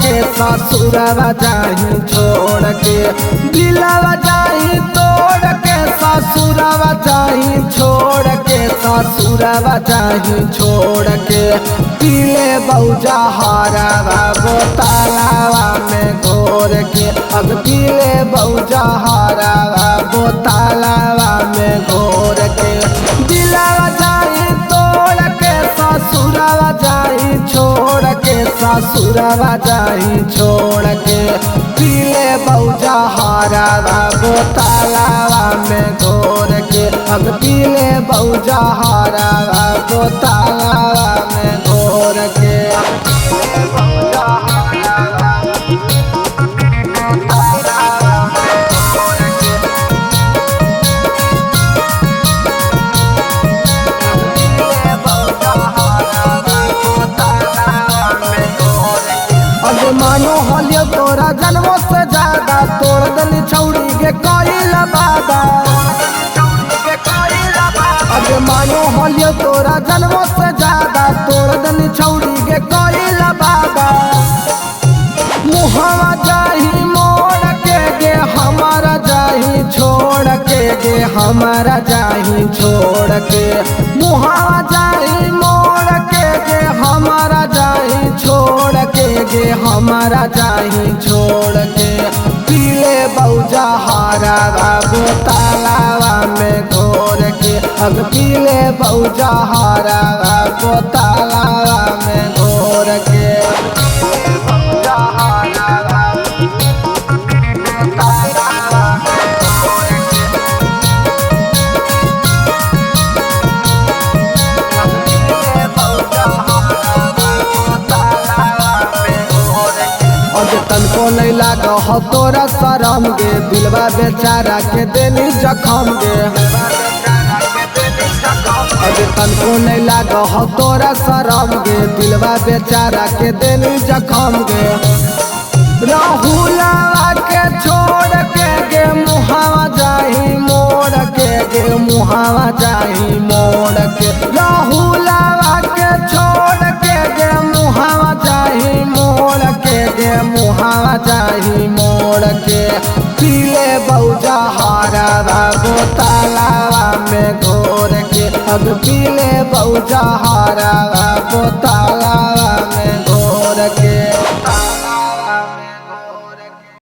के ससुरवा जाही छोड़ के, दिलवा जाही तोड़ के ससुरवा जाही छोड़ के, ससुरवा जाही छोड़ के। पीले बौजा हारवा बोतलवा में घोर के, अब पीले बौजा हारवा बोतलवा में घोर के। दिलवा जाही तोड़ के ससुरवा जाही छोड़ के, ससुरवा जाही छोड़ के। पीले बौजा हारवा बोतलवा में घोर के, अब पीले बौजा हारवा बोतलवा में घोर के। मानो हलियो तोरा जन्मों से ज्यादा, तोड़ दली छौड़ी के कईल बादा। अब मानो हलियो तोरा जन्मों से ज्यादा, तोड़ दली छौड़ी के कईल बादा। मुहवा जाही मोड़ के गे हमारा जाही छोड़ के गे हमारा जाही छोड़ के। मुहवा जाही मोड़ के गे हमारा जाही छोड़ के गे हमारा जाही छोड़ के। पीले बौजा हारवा बोतलवा में घोर के, अब पीले बौजा हारवा बोतलवा में घोर के। तनको नहीं लाग हो तोरा शरम गे, दिलवा बेचारा के देनी जखम गे। अरे तनको नहीं लाग हो तोरा शरम गे, दिलवा बेचारा के देनी जखम गे। राहुलवा के छोड़ के गे मुहावा जाही मोड़ के गे मुहावा जाही मोड़ के। राहुलवा के छोड़ के गे मुहावा जाही मोड़ के गे मुहावा जाही मोड़ के। पीले बौजा हारवा बोतलवा में घोर के, अब पीले बौजा हारवा बोतलवा